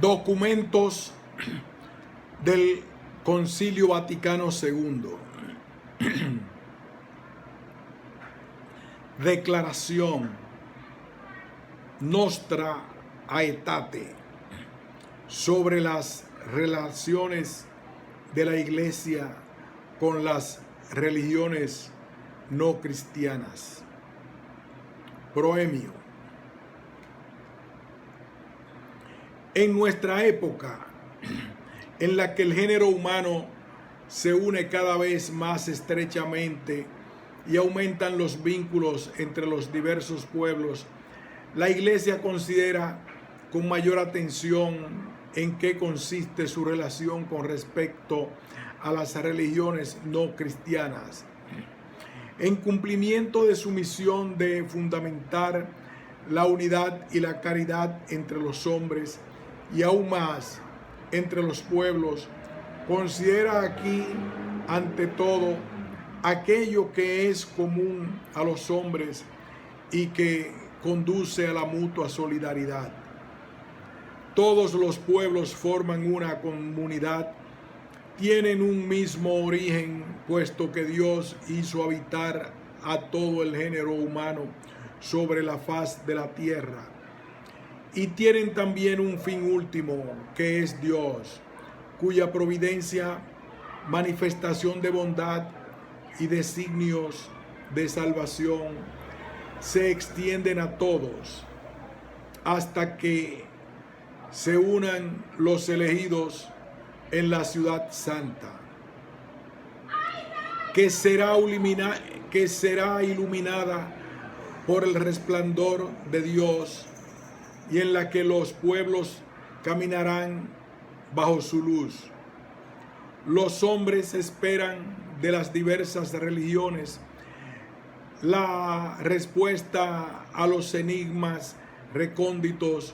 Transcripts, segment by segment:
Documentos del Concilio Vaticano II. Declaración Nostra Aetate sobre las relaciones de la Iglesia con las religiones no cristianas. Proemio. En nuestra época, en la que el género humano se une cada vez más estrechamente y aumentan los vínculos entre los diversos pueblos, la Iglesia considera con mayor atención en qué consiste su relación con respecto a las religiones no cristianas. En cumplimiento de su misión de fundamentar la unidad y la caridad entre los hombres y aún más entre los pueblos, considera aquí ante todo aquello que es común a los hombres y que conduce a la mutua solidaridad. Todos los pueblos forman una comunidad, tienen un mismo origen, puesto que Dios hizo habitar a todo el género humano sobre la faz de la tierra. Y tienen también un fin último, que es Dios, cuya providencia, manifestación de bondad y designios de salvación se extienden a todos, hasta que se unan los elegidos en la ciudad santa, que será iluminada por el resplandor de Dios, y en la que los pueblos caminarán bajo su luz. Los hombres esperan de las diversas religiones la respuesta a los enigmas recónditos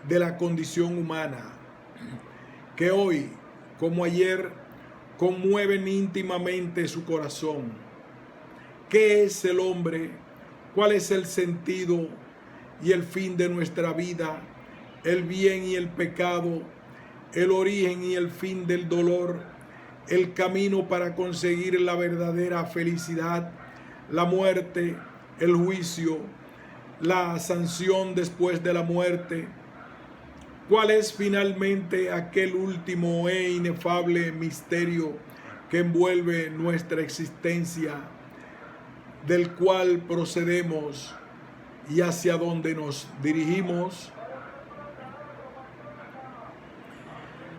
de la condición humana, que hoy, como ayer, conmueven íntimamente su corazón. ¿Qué es el hombre? ¿Cuál es el sentido y el fin de nuestra vida? El bien y el pecado, el origen y el fin del dolor, el camino para conseguir la verdadera felicidad, la muerte, el juicio, la sanción después de la muerte. ¿Cuál es finalmente aquel último e inefable misterio que envuelve nuestra existencia, del cual procedemos y hacia donde nos dirigimos?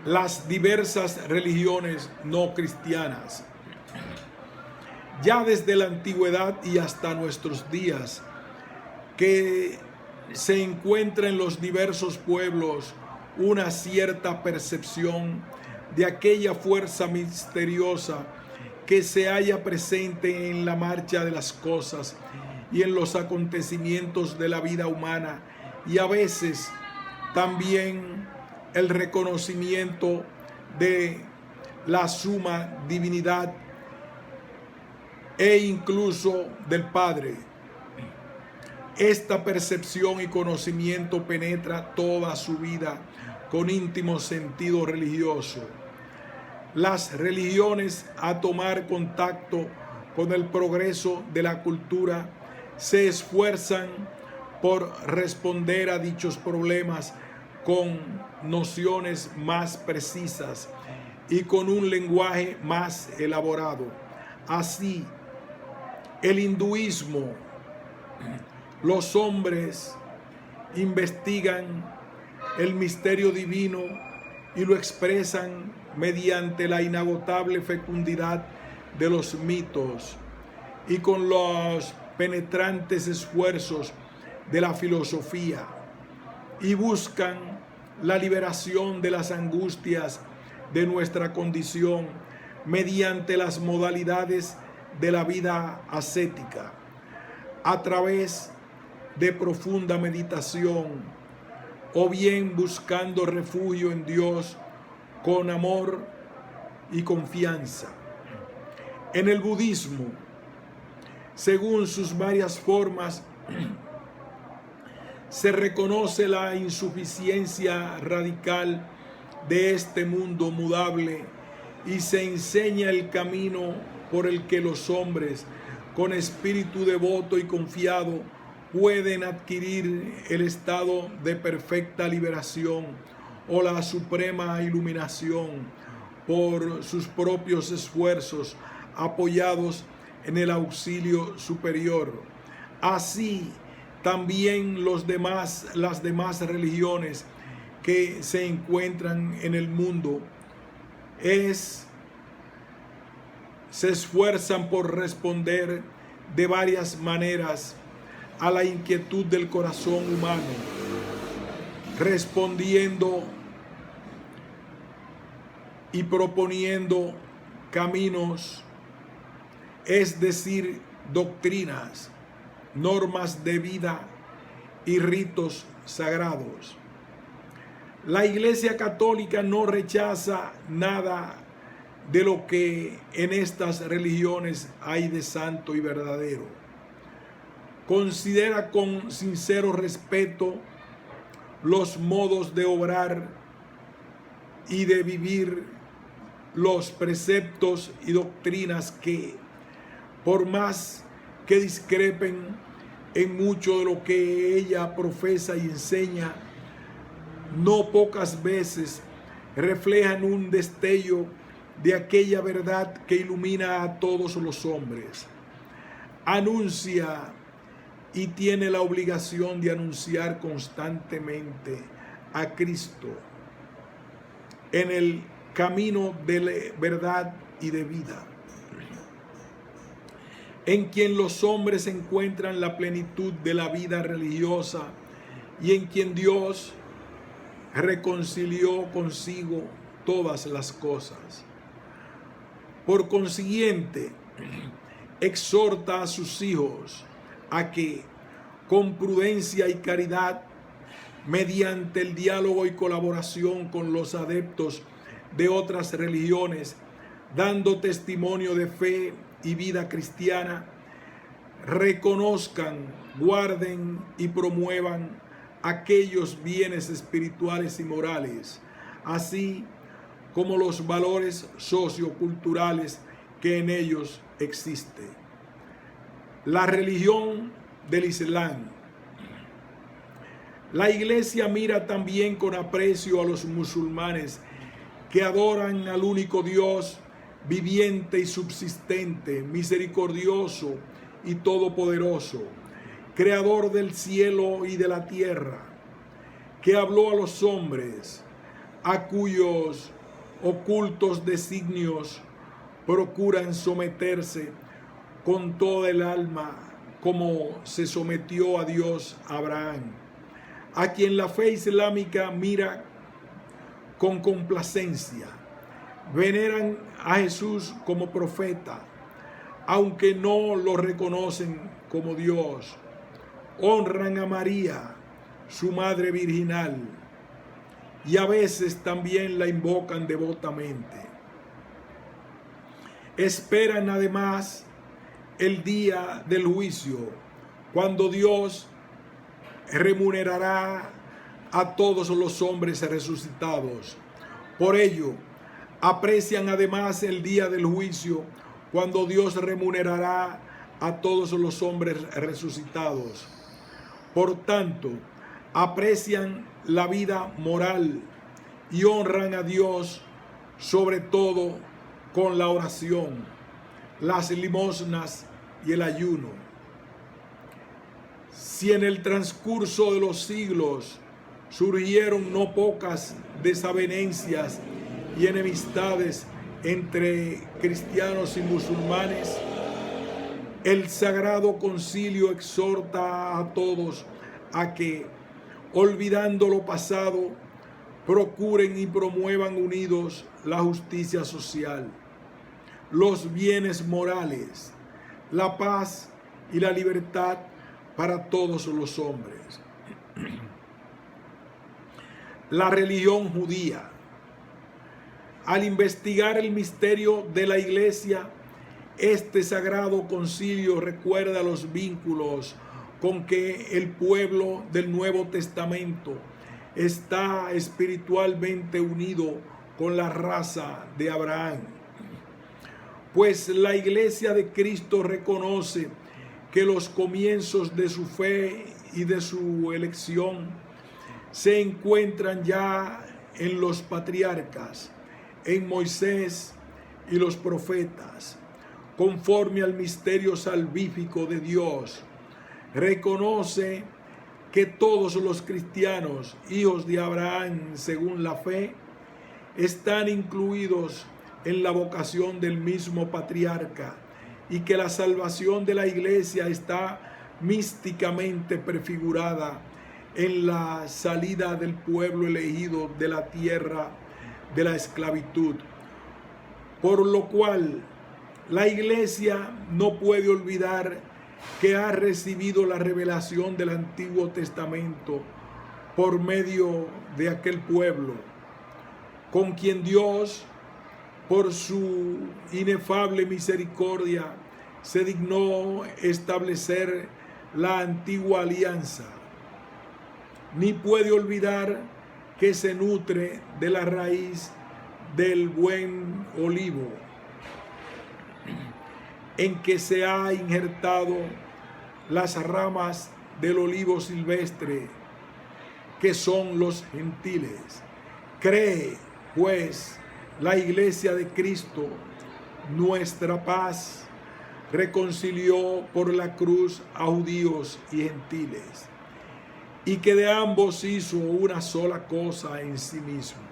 Las diversas religiones no cristianas, ya desde la antigüedad y hasta nuestros días, que se encuentra en los diversos pueblos una cierta percepción de aquella fuerza misteriosa que se halla presente en la marcha de las cosas y en los acontecimientos de la vida humana, y a veces también el reconocimiento de la suma divinidad e incluso del Padre. Esta percepción y conocimiento penetra toda su vida con íntimo sentido religioso. Las religiones, a tomar contacto con el progreso de la cultura, se esfuerzan por responder a dichos problemas con nociones más precisas y con un lenguaje más elaborado. Así, el hinduismo, los hombres investigan el misterio divino y lo expresan mediante la inagotable fecundidad de los mitos y con los penetrantes esfuerzos de la filosofía, y buscan la liberación de las angustias de nuestra condición mediante las modalidades de la vida ascética, a través de profunda meditación, o bien buscando refugio en Dios con amor y confianza. En el budismo, según sus varias formas, se reconoce la insuficiencia radical de este mundo mudable y se enseña el camino por el que los hombres, con espíritu devoto y confiado, pueden adquirir el estado de perfecta liberación o la suprema iluminación por sus propios esfuerzos, apoyados en el auxilio superior. Así también las demás religiones que se encuentran en el mundo se esfuerzan por responder de varias maneras a la inquietud del corazón humano, respondiendo y proponiendo caminos, es decir, doctrinas, normas de vida y ritos sagrados. La Iglesia Católica no rechaza nada de lo que en estas religiones hay de santo y verdadero. Considera con sincero respeto los modos de obrar y de vivir, los preceptos y doctrinas que, por más que discrepen en mucho de lo que ella profesa y enseña, no pocas veces reflejan un destello de aquella verdad que ilumina a todos los hombres. Anuncia y tiene la obligación de anunciar constantemente a Cristo en el camino de la verdad y de vida, en quien los hombres encuentran la plenitud de la vida religiosa y en quien Dios reconcilió consigo todas las cosas. Por consiguiente, exhorta a sus hijos a que, con prudencia y caridad, mediante el diálogo y colaboración con los adeptos de otras religiones, dando testimonio de fe y vida cristiana, reconozcan, guarden y promuevan aquellos bienes espirituales y morales, así como los valores socioculturales que en ellos existen. La religión del Islam. La Iglesia mira también con aprecio a los musulmanes que adoran al único Dios viviente y subsistente, misericordioso y todopoderoso, creador del cielo y de la tierra, que habló a los hombres, a cuyos ocultos designios procuran someterse con toda el alma, como se sometió a Dios a Abraham, a quien la fe islámica mira con complacencia. Veneran a Jesús como profeta, aunque no lo reconocen como Dios. Honran a María, su madre virginal, y a veces también la invocan devotamente. Esperan además el día del juicio, cuando Dios remunerará a todos los hombres resucitados. Por ello, aprecian además el día del juicio, cuando Dios remunerará a todos los hombres resucitados. Por tanto, aprecian la vida moral y honran a Dios sobre todo con la oración, las limosnas y el ayuno. Si en el transcurso de los siglos surgieron no pocas desavenencias y enemistades entre cristianos y musulmanes, el Sagrado Concilio exhorta a todos a que, olvidando lo pasado, procuren y promuevan unidos la justicia social, los bienes morales, la paz y la libertad para todos los hombres. La religión judía. Al investigar el misterio de la Iglesia, este Sagrado Concilio recuerda los vínculos con que el pueblo del Nuevo Testamento está espiritualmente unido con la raza de Abraham. Pues la iglesia de Cristo reconoce que los comienzos de su fe y de su elección se encuentran ya en los patriarcas, en Moisés y los profetas, conforme al misterio salvífico de Dios. Reconoce que todos los cristianos, hijos de Abraham según la fe, están incluidos en la vocación del mismo patriarca y que la salvación de la iglesia está místicamente prefigurada en la salida del pueblo elegido de la tierra de la esclavitud. Por lo cual, la iglesia no puede olvidar que ha recibido la revelación del Antiguo Testamento por medio de aquel pueblo, con quien Dios, por su inefable misericordia, se dignó establecer la antigua alianza. Ni puede olvidar que se nutre de la raíz del buen olivo, en que se ha injertado las ramas del olivo silvestre, que son los gentiles. Cree, pues, la iglesia de Cristo, nuestra paz, reconcilió por la cruz a judíos y gentiles, y que de ambos hizo una sola cosa en sí mismo.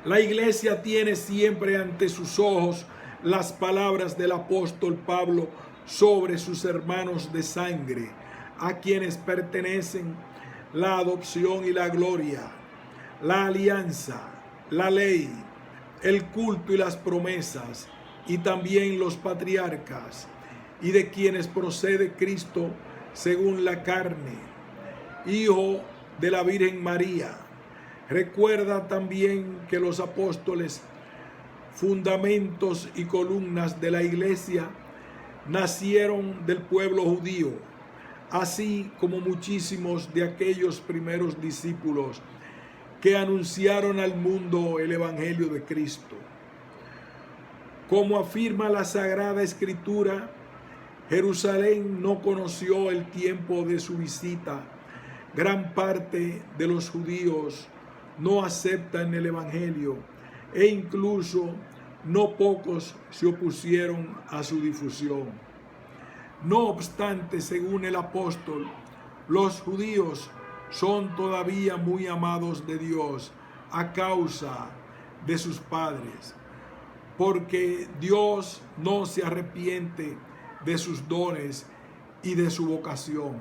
La iglesia tiene siempre ante sus ojos las palabras del apóstol Pablo sobre sus hermanos de sangre, a quienes pertenecen la adopción y la gloria, la alianza, la ley, el culto y las promesas, y también los patriarcas, y de quienes procede Cristo según la carne, hijo de la Virgen María. Recuerda también que los apóstoles, fundamentos y columnas de la iglesia, nacieron del pueblo judío, así como muchísimos de aquellos primeros discípulos que anunciaron al mundo el evangelio de Cristo. Como afirma la Sagrada Escritura, Jerusalén no conoció el tiempo de su visita. Gran parte de los judíos no aceptan el evangelio e incluso no pocos se opusieron a su difusión. No obstante, según el apóstol, los judíos son todavía muy amados de Dios a causa de sus padres, porque Dios no se arrepiente de sus dones y de su vocación.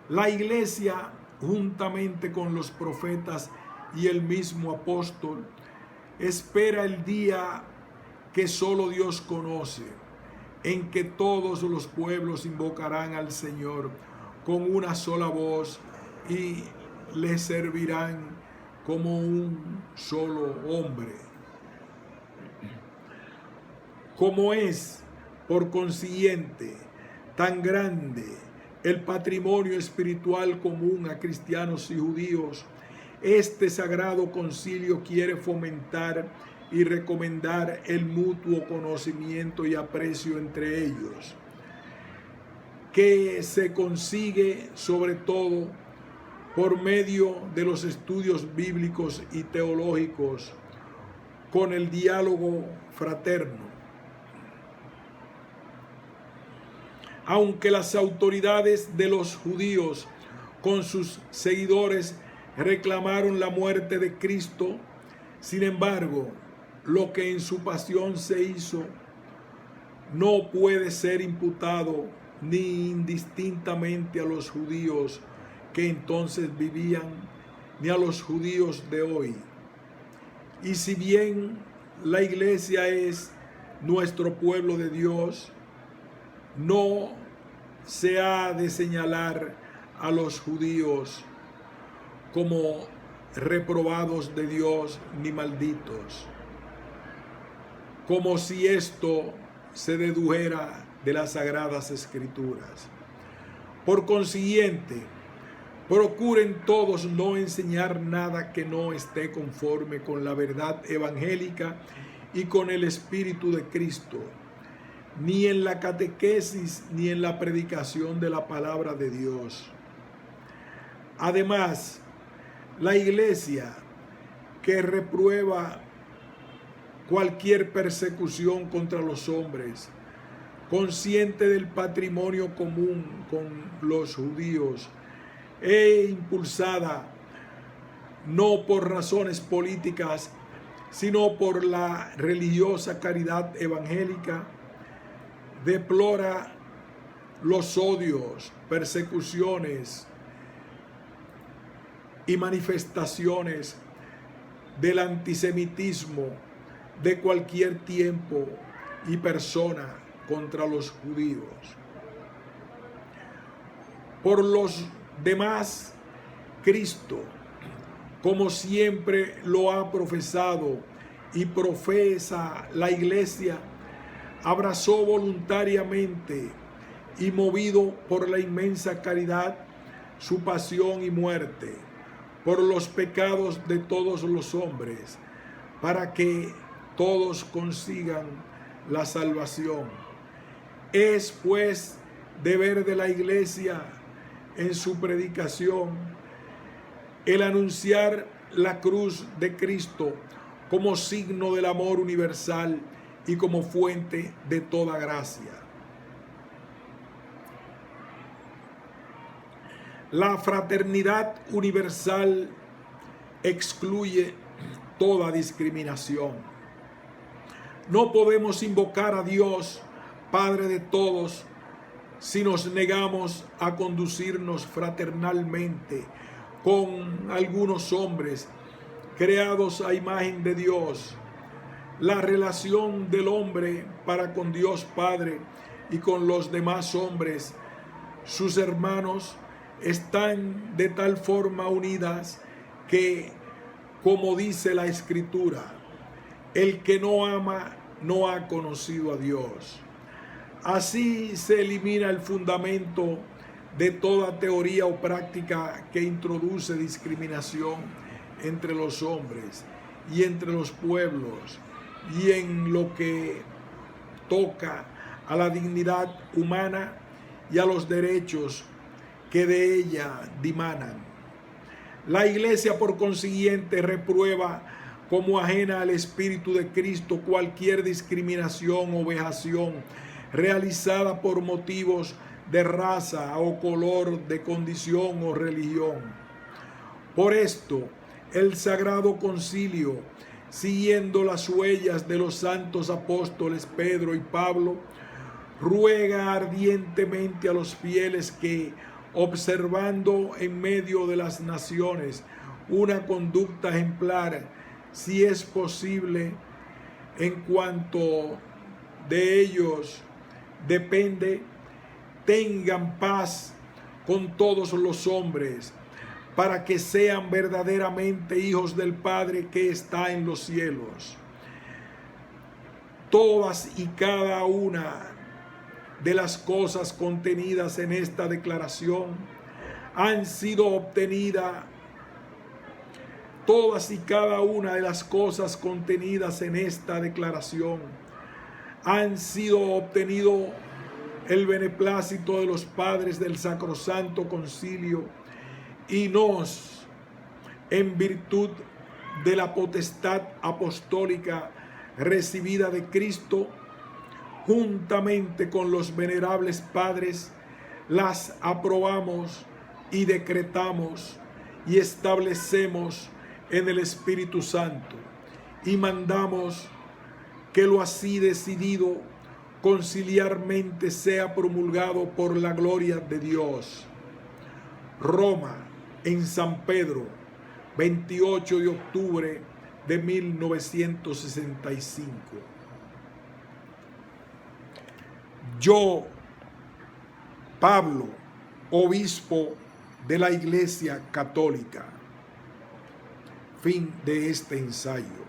La iglesia, juntamente con los profetas y el mismo apóstol, espera el día que solo Dios conoce, en que todos los pueblos invocarán al Señor con una sola voz y le servirán como un solo hombre. Como es, por consiguiente, tan grande el patrimonio espiritual común a cristianos y judíos, este sagrado concilio quiere fomentar y recomendar el mutuo conocimiento y aprecio entre ellos, que se consigue sobre todo por medio de los estudios bíblicos y teológicos, con el diálogo fraterno. Aunque las autoridades de los judíos con sus seguidores reclamaron la muerte de Cristo, sin embargo, lo que en su pasión se hizo no puede ser imputado ni indistintamente a los judíos que entonces vivían, ni a los judíos de hoy. Y si bien la iglesia es nuestro pueblo de Dios, no se ha de señalar a los judíos como reprobados de Dios ni malditos, como si esto se dedujera de las Sagradas Escrituras. Por consiguiente, procuren todos no enseñar nada que no esté conforme con la verdad evangélica y con el Espíritu de Cristo, ni en la catequesis ni en la predicación de la palabra de Dios. Además, la Iglesia, que reprueba cualquier persecución contra los hombres, consciente del patrimonio común con los judíos, e impulsada no por razones políticas, sino por la religiosa caridad evangélica, deplora los odios, persecuciones y manifestaciones del antisemitismo de cualquier tiempo y persona contra los judíos. Por los demás, Cristo, como siempre lo ha profesado y profesa la Iglesia, abrazó voluntariamente y movido por la inmensa caridad su pasión y muerte por los pecados de todos los hombres, para que todos consigan la salvación. Es pues deber de la Iglesia en su predicación el anunciar la cruz de Cristo como signo del amor universal y como fuente de toda gracia. La fraternidad universal excluye toda discriminación. No podemos invocar a Dios, Padre de todos, si nos negamos a conducirnos fraternalmente con algunos hombres creados a imagen de Dios. La relación del hombre para con Dios Padre y con los demás hombres, sus hermanos, están de tal forma unidas que, como dice la Escritura, el que no ama no ha conocido a Dios. Así se elimina el fundamento de toda teoría o práctica que introduce discriminación entre los hombres y entre los pueblos, y en lo que toca a la dignidad humana y a los derechos que de ella dimanan. La Iglesia, por consiguiente, reprueba como ajena al Espíritu de Cristo cualquier discriminación o vejación realizada por motivos de raza o color, de condición o religión. Por esto, el Sagrado Concilio, siguiendo las huellas de los santos apóstoles Pedro y Pablo, ruega ardientemente a los fieles que, observando en medio de las naciones una conducta ejemplar, si es posible, en cuanto de ellos depende, tengan paz con todos los hombres, para que sean verdaderamente hijos del Padre que está en los cielos. Todas y cada una de las cosas contenidas en esta declaración han sido obtenidas. Todas y cada una de las cosas contenidas en esta declaración han sido obtenido el beneplácito de los padres del Sacrosanto Concilio, y nos, en virtud de la potestad apostólica recibida de Cristo, juntamente con los venerables padres, las aprobamos y decretamos y establecemos en el Espíritu Santo, y mandamos que lo así decidido conciliarmente sea promulgado por la gloria de Dios. Roma, en San Pedro, 28 de octubre de 1965. Yo, Pablo, obispo de la Iglesia Católica. Fin de este ensayo.